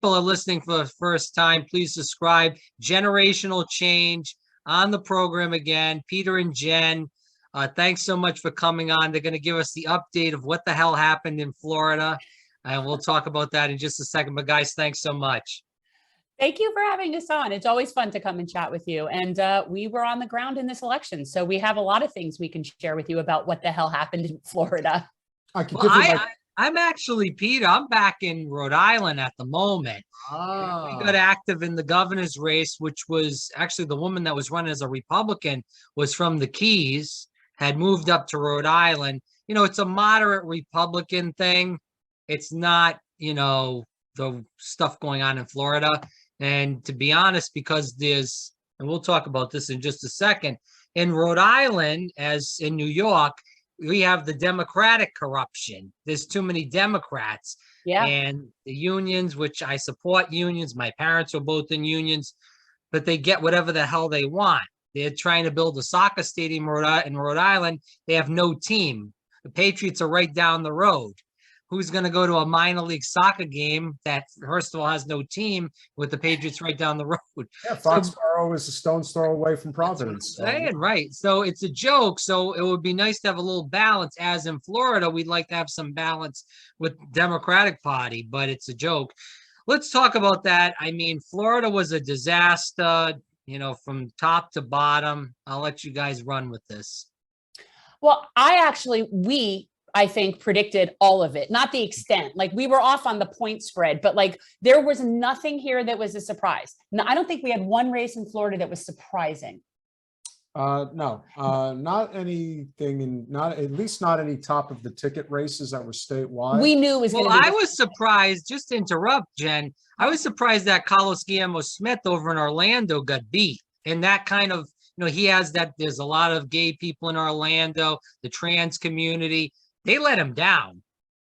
people are listening for the first time, please subscribe. Generational Change on the program again. Peter and Jen, thanks so much for coming on. They're going to give us the update of what the hell happened in Florida. And we'll talk about that in just a second. But guys, thanks so much. Thank you for having us on. It's always fun to come and chat with you. And we were on the ground in this election, so we have a lot of things we can share with you about what the hell happened in Florida. I'm actually, Peter, I'm back in Rhode Island at the moment. We got active in the governor's race, which was actually the woman that was running as a Republican was from the Keys, had moved up to Rhode Island. You know, it's a moderate Republican thing. It's not, you know, the stuff going on in Florida. And to be honest, because there's, and we'll talk about this in just a second, in Rhode Island, as in New York, we have the Democratic corruption. There's too many Democrats. Yeah. And the unions, which I support unions. My parents were both in unions, but they get whatever the hell they want. They're trying to build a soccer stadium in Rhode Island. They have no team. The Patriots are right down the road. Who's going to go to a minor league soccer game that, first of all, has no team with the Patriots right down the road? Yeah, Foxborough is a stone's throw away from Providence. Right. So it's a joke. So it would be nice to have a little balance. As in Florida, we'd like to have some balance with Democratic Party, but it's a joke. Let's talk about that. I mean, Florida was a disaster, you know, from top to bottom. I'll let you guys run with this. Well, I think predicted all of it, not the extent. Like we were off on the point spread, but like there was nothing here that was a surprise. No, I don't think we had one race in Florida that was surprising. No, not anything, at least not any top of the ticket races that were statewide. We knew it was going to be. I was surprised, just to interrupt, Jen, I was surprised that Carlos Guillermo Smith over in Orlando got beat. And that kind of, you know, he has that, there's a lot of gay people in Orlando, the trans community. They let him down.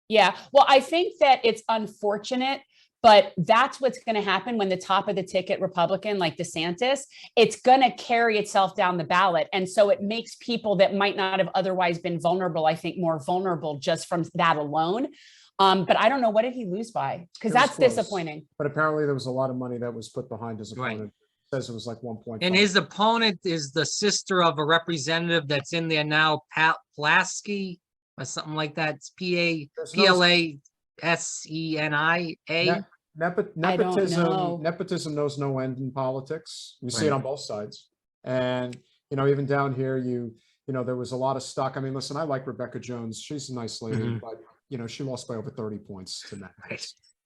Yeah. Well, I think that it's unfortunate, but that's what's going to happen when the top of the ticket Republican like Desantis, it's going to carry itself down the ballot. And so it makes people that might not have otherwise been vulnerable, I think, more vulnerable just from that alone. But I don't know, what did he lose by? Because that's close. Disappointing. But apparently there was a lot of money that was put behind his opponent. Right. Says it was like 1.5. And his opponent is the sister of a representative that's in there now, Pat Plasky. Or something like that. It's P-A-P-L-A-S-E-N-I-A. Nepotism knows no end in politics. You see it on both sides. And, you know, even down here, you know, there was a lot of stock. I mean, listen, I like Rebecca Jones. She's a nice lady, but, you know, she lost by over 30 points to Matt.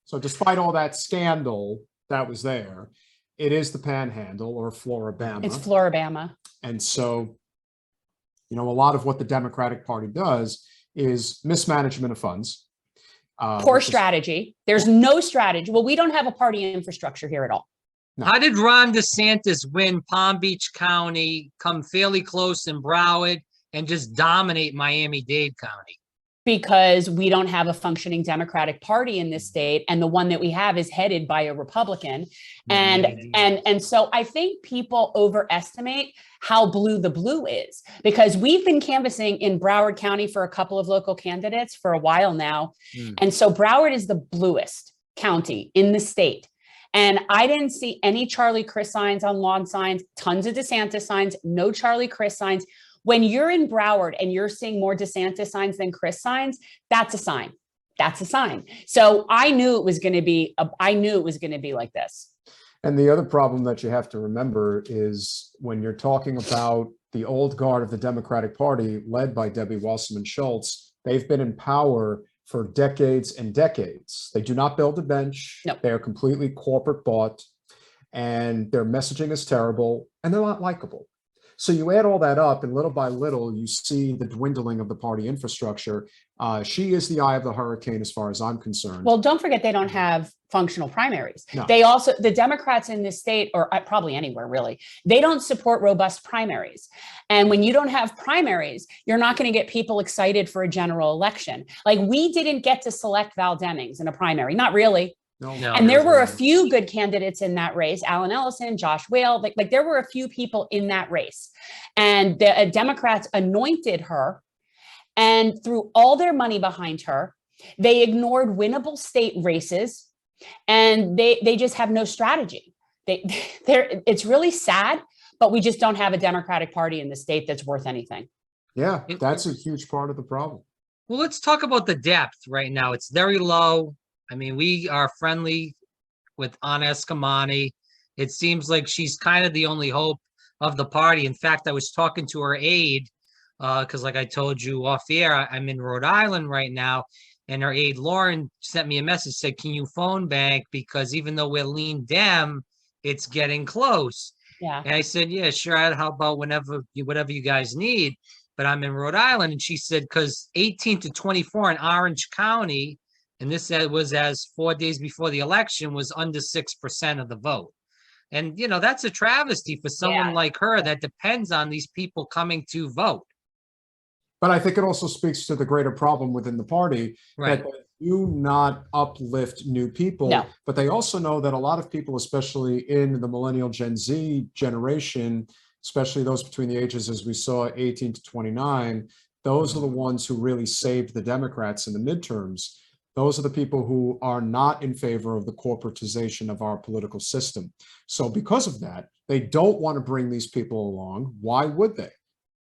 So despite all that scandal that was there, it is the Panhandle or Floribama. It's Floribama. And so, you know, a lot of what the Democratic Party does is mismanagement of funds. Poor strategy. There's no strategy. Well, we don't have a party infrastructure here at all. No. How did Ron DeSantis win Palm Beach County, come fairly close in Broward, and just dominate Miami-Dade County? Because we don't have a functioning Democratic Party in this state, and the one that we have is headed by a Republican. And so I think people overestimate how blue the blue is, because we've been canvassing in Broward County for a couple of local candidates for a while now. And so Broward is the bluest county in the state. And I didn't see any Charlie Crist signs on lawn signs, tons of DeSantis signs, no Charlie Crist signs. When you're in Broward and you're seeing more DeSantis signs than Crist signs, that's a sign. That's a sign. So I knew it was going to be, like this. And the other problem that you have to remember is when you're talking about the old guard of the Democratic Party led by Debbie Wasserman Schultz, they've been in power for decades and decades. They do not build a bench. No. They're completely corporate bought, and their messaging is terrible, and they're not likable. So you add all that up, and little by little, you see the dwindling of the party infrastructure. She is the eye of the hurricane as far as I'm concerned. Well, don't forget, they don't have functional primaries. No. They also, the Democrats in this state, or probably anywhere really, they don't support robust primaries. And when you don't have primaries, you're not going to get people excited for a general election. Like, we didn't get to select Val Demings in a primary, not really. No. And there were a few good candidates in that race, Alan Ellison, Josh Whale, like there were a few people in that race. And the Democrats anointed her and threw all their money behind her. They ignored winnable state races and they just have no strategy. It's really sad, but we just don't have a Democratic Party in the state that's worth anything. Yeah, that's a huge part of the problem. Well, let's talk about the depth right now. It's very low. I mean, we are friendly with Anna Eskamani. It seems like she's kind of the only hope of the party. In fact, I was talking to her aide, because like I told you off air, I'm in Rhode Island right now, and her aide Lauren sent me a message, said, can you phone bank? Because even though we're lean Dem, it's getting close. Yeah. And I said, yeah, sure. How about whatever you guys need? But I'm in Rhode Island. And she said, because 18 to 24 in Orange County, and this was as 4 days before the election, was under 6% of the vote. And, you know, that's a travesty for someone like her that depends on these people coming to vote. But I think it also speaks to the greater problem within the party, that they do not uplift new people, but they also know that a lot of people, especially in the millennial Gen Z generation, especially those between the ages, as we saw, 18 to 29, those are the ones who really saved the Democrats in the midterms. Those are the people who are not in favor of the corporatization of our political system. So because of that, they don't want to bring these people along. Why would they?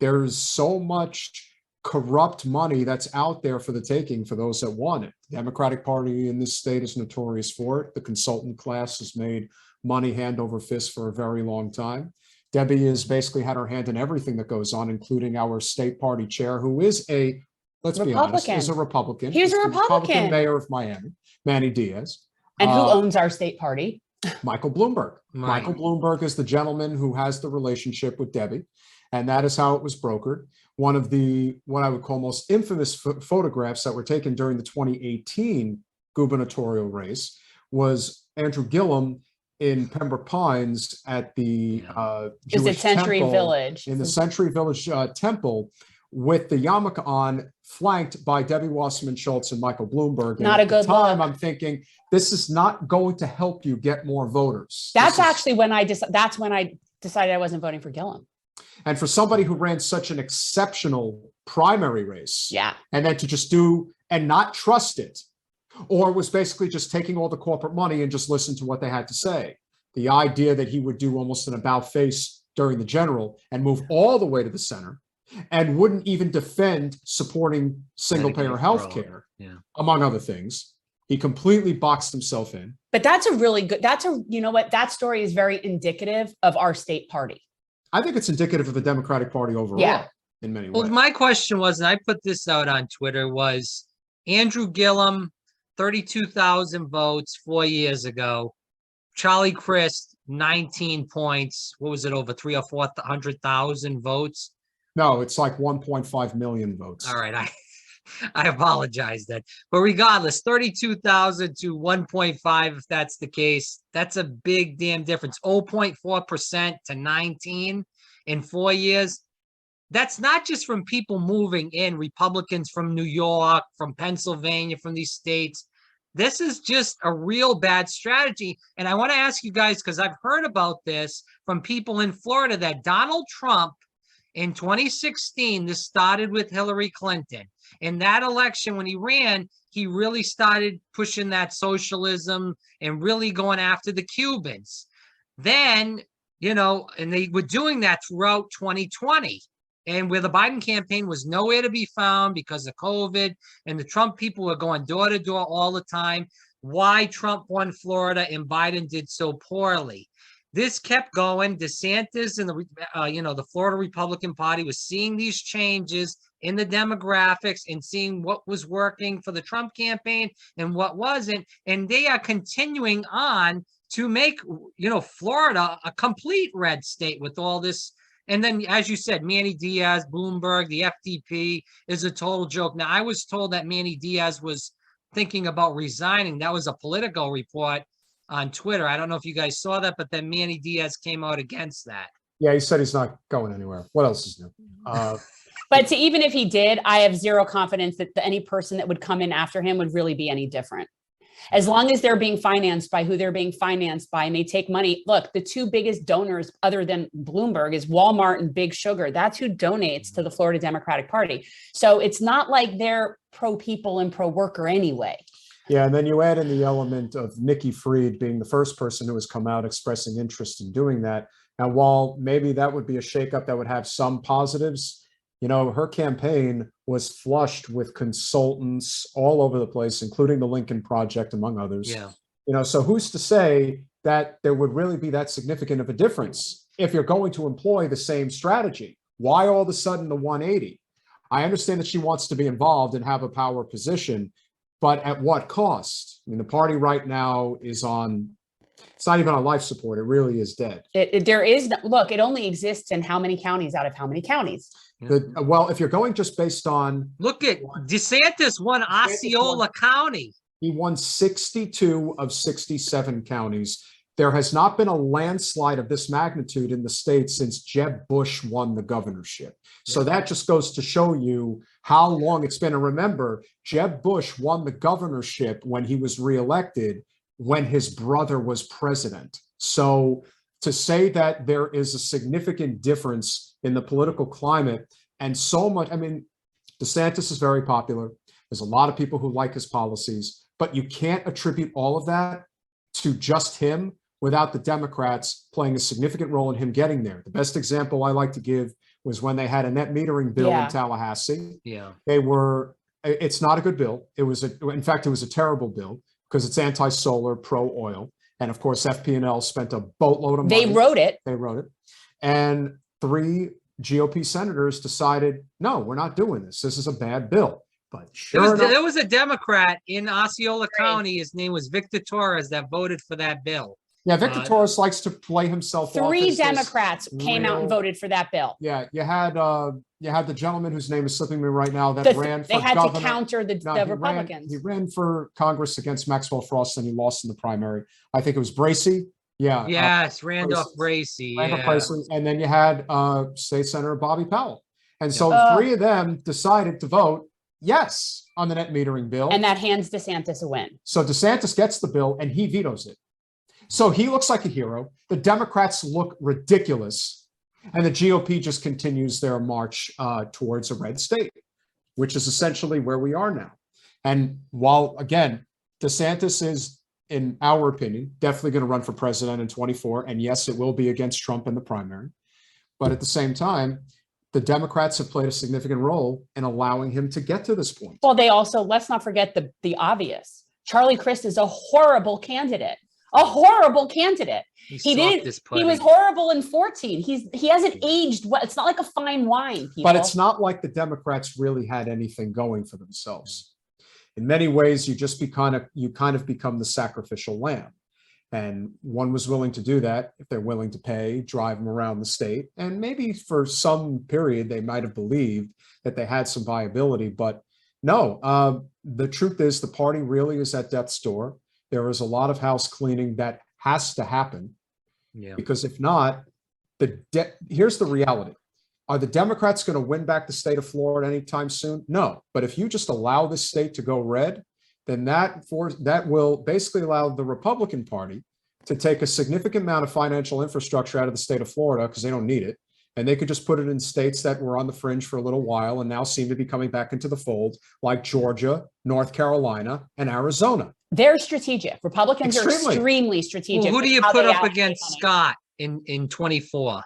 There's so much corrupt money that's out there for the taking for those that want it. The Democratic Party in this state is notorious for it. The consultant class has made money hand over fist for a very long time. Debbie has basically had her hand in everything that goes on, including our state party chair, who is a, let's be honest, is a Republican. He's a Republican. Mayor of Miami, Manny Diaz. And who owns our state party? Michael Bloomberg. Right. Michael Bloomberg is the gentleman who has the relationship with Debbie. And that is how it was brokered. One of the, what I would call most infamous photographs that were taken during the 2018 gubernatorial race was Andrew Gillum in Pembroke Pines at the Jewish Century temple, Village. in the Century Village temple, with the yarmulke on, flanked by Debbie Wasserman Schultz and Michael Bloomberg. Not a good look. At the time, I'm thinking, this is not going to help you get more voters. That's actually when I decided I wasn't voting for Gillum. And for somebody who ran such an exceptional primary race, and then to just do and not trust it, or was basically just taking all the corporate money and just listen to what they had to say. The idea that he would do almost an about face during the general and move all the way to the center and wouldn't even defend supporting single payer health care, among other things. He completely boxed himself in. But that's a really good, you know what, that story is very indicative of our state party. I think it's indicative of the Democratic Party overall in many ways. Well, my question was, and I put this out on Twitter, was Andrew Gillum, 32,000 votes 4 years ago. Charlie Crist, 19 points. What was it, over 300,000 or 400,000 votes? No, it's like 1.5 million votes. All right, I apologize then. But regardless, 32,000 to 1.5, if that's the case, that's a big damn difference. 0.4% to 19 in 4 years. That's not just from people moving in, Republicans from New York, from Pennsylvania, from these states. This is just a real bad strategy. And I want to ask you guys, because I've heard about this from people in Florida, that Donald Trump in 2016, this started with Hillary Clinton. In that election, when he ran, he really started pushing that socialism and really going after the Cubans. Then, you know, and they were doing that throughout 2020. And where the Biden campaign was nowhere to be found because of COVID, and the Trump people were going door to door all the time. Why Trump won Florida and Biden did so poorly. This kept going. Desantis and the Florida Republican Party was seeing these changes in the demographics and seeing what was working for the Trump campaign and what wasn't. And they are continuing on to make, Florida a complete red state with all this. And then, as you said, Manny Diaz, Bloomberg, the FDP is a total joke. Now, I was told that Manny Diaz was thinking about resigning. That was a Politico report on Twitter. I don't know if you guys saw that, but then Manny Diaz came out against that. Yeah, he said he's not going anywhere. What else is new? But even if he did, I have zero confidence that any person that would come in after him would really be any different. As long as they're being financed by who they're being financed by and they take money. Look, the two biggest donors other than Bloomberg is Walmart and Big Sugar. That's who donates to the Florida Democratic Party. So it's not like they're pro people and pro worker anyway. Yeah, and then you add in the element of Nikki Fried being the first person who has come out expressing interest in doing that. Now, while maybe that would be a shakeup that would have some positives, her campaign was flushed with consultants all over the place, including the Lincoln Project, among others. Yeah. So who's to say that there would really be that significant of a difference if you're going to employ the same strategy? Why all of a sudden the 180? I understand that she wants to be involved and have a power position, but at what cost? I mean, the party right now is it's not even on life support. It really is dead. Look, it only exists in how many counties out of how many counties? Well, if you're going just based on. Look at DeSantis won Osceola County. He won 62 of 67 counties. There has not been a landslide of this magnitude in the state since Jeb Bush won the governorship. So that just goes to show you how long it's been. And remember, Jeb Bush won the governorship when he was reelected, when his brother was president. So to say that there is a significant difference in the political climate and so much, I mean, DeSantis is very popular. There's a lot of people who like his policies, but you can't attribute all of that to just him without the Democrats playing a significant role in him getting there. The best example I like to give was when they had a net metering bill in Tallahassee. Yeah. It's not a good bill. In fact, it was a terrible bill because it's anti-solar, pro-oil. And of course, FP&L spent a boatload of money. They wrote it. And 3 GOP senators decided, no, we're not doing this. This is a bad bill. But there was a Democrat in Osceola County. His name was Victor Torres that voted for that bill. Yeah, Victor Torres likes to play himself off. 3 Democrats came out and voted for that bill. Yeah, you had the gentleman whose name is slipping me right now that ran for governor. They had to counter the Republicans. He ran for Congress against Maxwell Frost and he lost in the primary. I think it was Bracey. Yeah. Yes, Randolph Bracey. And then you had State Senator Bobby Powell. And so 3 of them decided to vote yes on the net metering bill. And that hands DeSantis a win. So DeSantis gets the bill and he vetoes it. So he looks like a hero. The Democrats look ridiculous. And the GOP just continues their march towards a red state, which is essentially where we are now. And while, again, DeSantis is, in our opinion, definitely going to run for president in 24. And yes, it will be against Trump in the primary. But at the same time, the Democrats have played a significant role in allowing him to get to this point. Well, they also, let's not forget the obvious. Charlie Crist is a horrible candidate. A horrible candidate. He was horrible in 14. He hasn't aged well. It's not like a fine wine, people. But it's not like the Democrats really had anything going for themselves. In many ways, you kind of become the sacrificial lamb. And one was willing to do that if they're willing to pay, drive them around the state. And maybe for some period, they might have believed that they had some viability. But no, the truth is the party really is at death's door. There is a lot of house cleaning that has to happen. Yeah. Because if not, here's the reality. Are the Democrats going to win back the state of Florida anytime soon? No. But if you just allow this state to go red, then that will basically allow the Republican Party to take a significant amount of financial infrastructure out of the state of Florida because they don't need it. And they could just put it in states that were on the fringe for a little while and now seem to be coming back into the fold, like Georgia, North Carolina, and Arizona. They're strategic. Republicans are extremely strategic. Well, who do you put up against Scott in 24?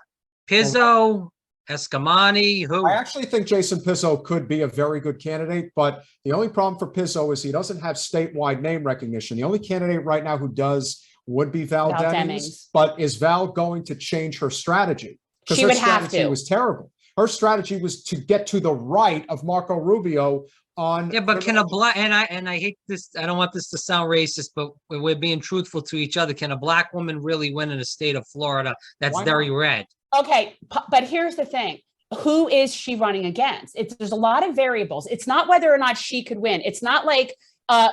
Pizzo, Escamani, who? I actually think Jason Pizzo could be a very good candidate, but the only problem for Pizzo is he doesn't have statewide name recognition. The only candidate right now who does would be Val Demings. But is Val going to change her strategy? Because she would have to. It was terrible. Her strategy was to get to the right of Marco Rubio on. Yeah, but can a black, and I hate this, I don't want this to sound racist, but we're being truthful to each other. Can a black woman really win in the state of Florida that's very red? Okay, but here's the thing. Who is she running against? There's a lot of variables. It's not whether or not she could win. It's not like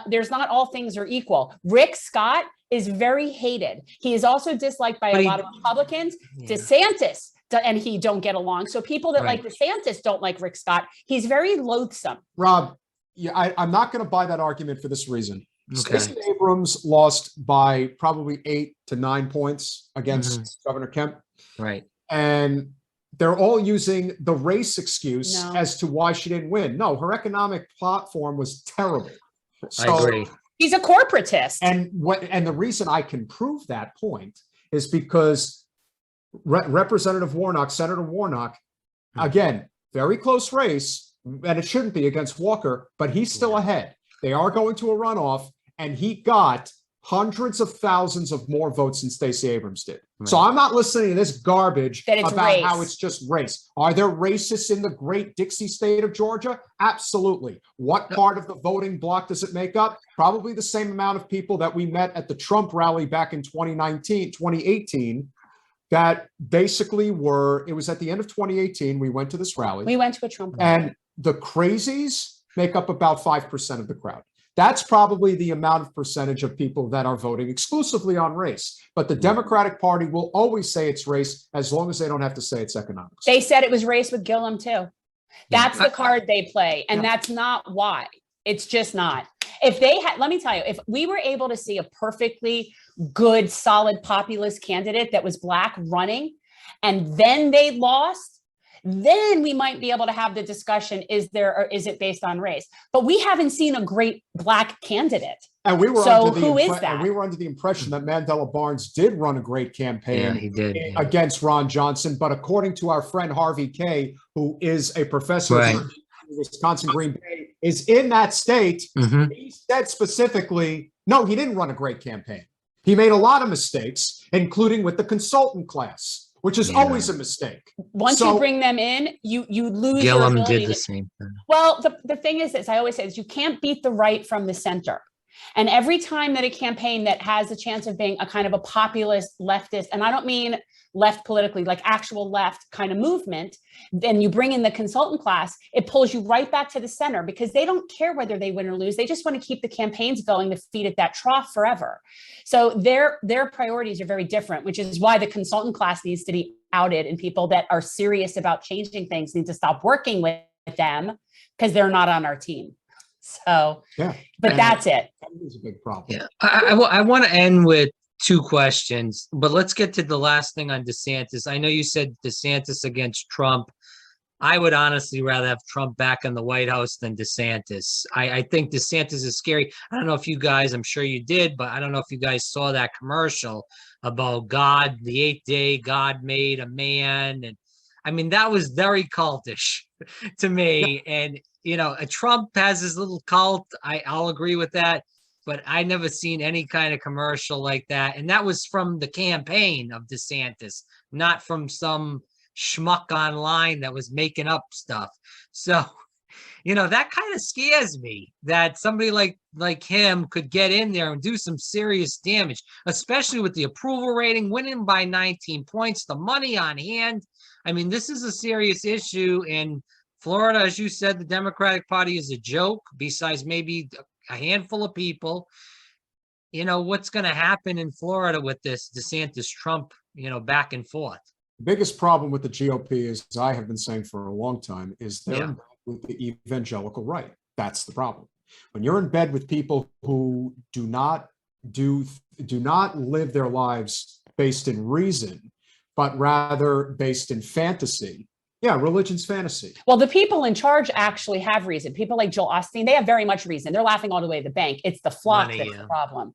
there's not all things are equal. Rick Scott is very hated. He is also disliked by a lot of Republicans. Yeah. DeSantis and he don't get along. So people that like DeSantis don't like Rick Scott. He's very loathsome. Rob, I'm not going to buy that argument for this reason. Okay. Stacey Abrams lost by probably 8 to 9 points against Governor Kemp. Right. And they're all using the race excuse as to why she didn't win. No, her economic platform was terrible. So, I agree. He's a corporatist. And the reason I can prove that point is because Representative Warnock, Senator Warnock, again, very close race, and it shouldn't be against Walker, but he's still ahead. They are going to a runoff, and he got hundreds of thousands of more votes than Stacey Abrams did. Right. So I'm not listening to this garbage about race. How it's just race. Are there racists in the great Dixie state of Georgia? Absolutely. What part of the voting bloc does it make up? Probably the same amount of people that we met at the Trump rally back in 2018, that basically it was at the end of 2018, we went to this rally. We went to a Trump rally. And the crazies make up about 5% of the crowd. That's probably the amount of percentage of people that are voting exclusively on race. But the Democratic Party will always say it's race as long as they don't have to say it's economics. They said it was race with Gillum too. That's the card they play. And that's not why. It's just not. If they had, let me tell you, if we were able to see a perfectly good, solid populist candidate that was Black running, and then they lost, then we might be able to have the discussion, is it based on race? But we haven't seen a great Black candidate. And we were who is that? And we were under the impression that Mandela Barnes did run a great campaign he did, against Ron Johnson. But according to our friend Harvey Kay, who is a professor at Wisconsin Green Bay, is in that state, he said specifically, no, he didn't run a great campaign. He made a lot of mistakes, including with the consultant class, which is always a mistake. Once you bring them in, you lose your Gillum ability did the same thing. Well, the thing is this, I always say this, you can't beat the right from the center. And every time that a campaign that has a chance of being a kind of a populist leftist, and I don't mean left politically, like actual left kind of movement, then you bring in the consultant class, it pulls you right back to the center because they don't care whether they win or lose. They just want to keep the campaigns going to feed at that trough forever. So their priorities are very different, which is why the consultant class needs to be outed, and people that are serious about changing things need to stop working with them because they're not on our team. So, but that's it. That is a big problem. Yeah, I want to end with two questions, but let's get to the last thing on DeSantis. I know you said DeSantis against Trump. I would honestly rather have Trump back in the White House than DeSantis. I think DeSantis is scary. I don't know if you guys, I'm sure you did, but I don't know if you guys saw that commercial about God, the eighth day, God made a man. And I mean, that was very cultish to me. And, you know, Trump has his little cult. I'll agree with that. But I never seen any kind of commercial like that. And that was from the campaign of DeSantis, not from some schmuck online that was making up stuff. So, you know, that kind of scares me that somebody like him could get in there and do some serious damage, especially with the approval rating, winning by 19 points, the money on hand. I mean, this is a serious issue. In Florida, as you said, the Democratic Party is a joke, besides maybe a handful of people. You know, what's going to happen in Florida with this DeSantis-Trump, you know, back and forth? The biggest problem with the GOP is, as I have been saying for a long time, is they're in bed with the evangelical right. That's the problem. When you're in bed with people who do not live their lives based in reason, but rather based in fantasy. Yeah, religion's fantasy. Well, the people in charge actually have reason. People like Joel Osteen, they have very much reason. They're laughing all the way to the bank. It's the flock that's the problem.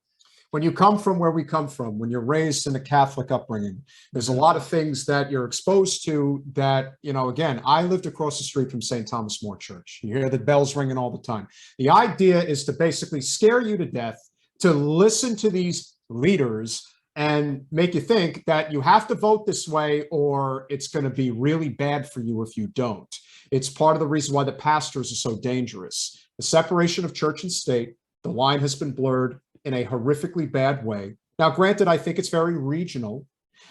When you come from where we come from, when you're raised in a Catholic upbringing, there's a lot of things that you're exposed to that, you know, again, I lived across the street from St. Thomas More Church. You hear the bells ringing all the time. The idea is to basically scare you to death, to listen to these leaders and make you think that you have to vote this way or it's going to be really bad for you if you don't. It's part of the reason why the pastors are so dangerous. The separation of church and state, the line has been blurred in a horrifically bad way. Now, granted, I think it's very regional.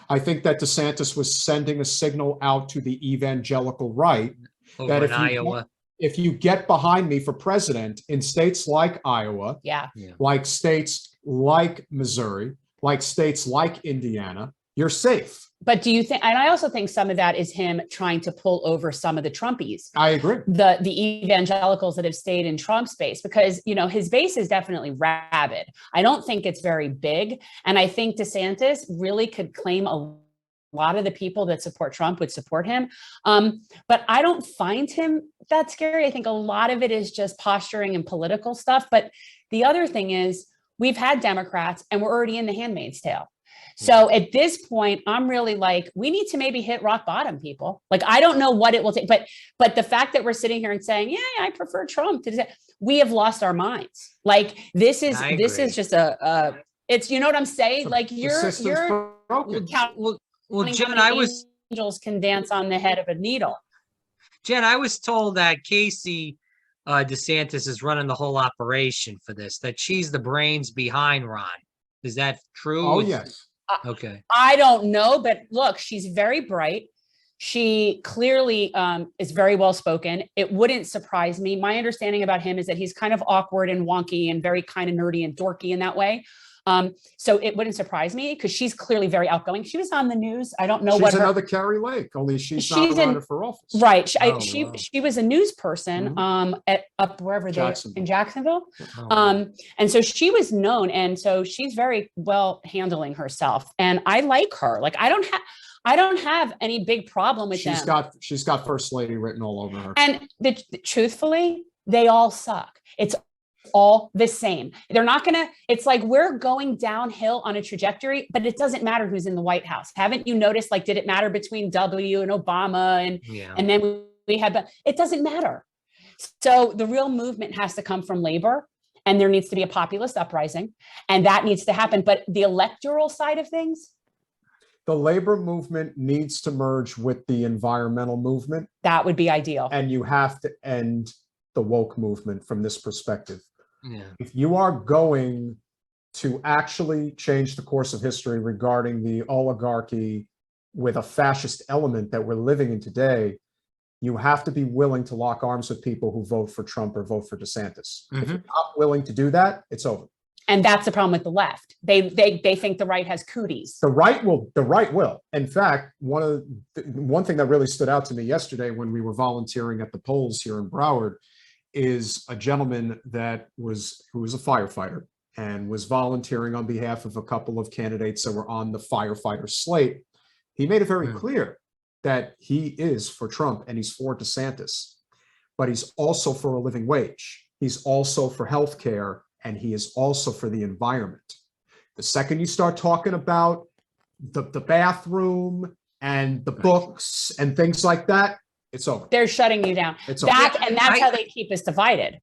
I think that DeSantis was sending a signal out to the evangelical right that if you get behind me for president in states like Iowa, like states like Missouri, like states like Indiana, you're safe. But do you think, and I also think some of that is him trying to pull over some of the Trumpies. I agree. The evangelicals that have stayed in Trump's base, because, you know, his base is definitely rabid. I don't think it's very big. And I think DeSantis really could claim a lot of the people that support Trump would support him. But I don't find him that scary. I think a lot of it is just posturing and political stuff. But the other thing is, we've had Democrats and we're already in the Handmaid's Tale. So at this point, I'm really like, we need to maybe hit rock bottom, people. Like, I don't know what it will take, but the fact that we're sitting here and saying, yeah, I prefer Trump, we have lost our minds. Like, this is just it's, you know what I'm saying? Like, you're broken. Well, Jen, angels can dance on the head of a needle. Jen, I was told that Casey Desantis is running the whole operation for this, that she's the brains behind Ron. Is that true? Oh, yes. Okay. I don't know, but look, she's very bright. She clearly is very well spoken. It wouldn't surprise me. My understanding about him is that he's kind of awkward and wonky and very kind of nerdy and dorky in that way. So it wouldn't surprise me because she's clearly very outgoing. She was on the news. I don't know she's another Carrie Lake, only she's not running for office. Right. She was a news person at up wherever in Jacksonville. And so she was known. And so she's very well handling herself. And I like her. Like, I don't have any big problem with them. She's got First Lady written all over her. And truthfully, they all suck. It's all the same. They're not gonna, it's like we're going downhill on a trajectory, but it doesn't matter who's in the White House. Haven't you noticed, like, did it matter between W and Obama and then we had, it doesn't matter. So the real movement has to come from labor, and there needs to be a populist uprising, and that needs to happen. But the electoral side of things, the labor movement needs to merge with the environmental movement. That would be ideal. And you have to end the woke movement from this perspective. Yeah. If you are going to actually change the course of history regarding the oligarchy with a fascist element that we're living in today, you have to be willing to lock arms with people who vote for Trump or vote for DeSantis. If you're not willing to do that, it's over. And that's the problem with the left. They think the right has cooties. The right will. In fact, one thing that really stood out to me yesterday when we were volunteering at the polls here in Broward is a gentleman who was a firefighter and was volunteering on behalf of a couple of candidates that were on the firefighter slate. He made it very clear that he is for Trump and he's for DeSantis, but he's also for a living wage. He's also for health care, and he is also for the environment. The second you start talking about the bathroom and the books and things like that, it's over. They're shutting you down. It's over. And that's how they keep us divided.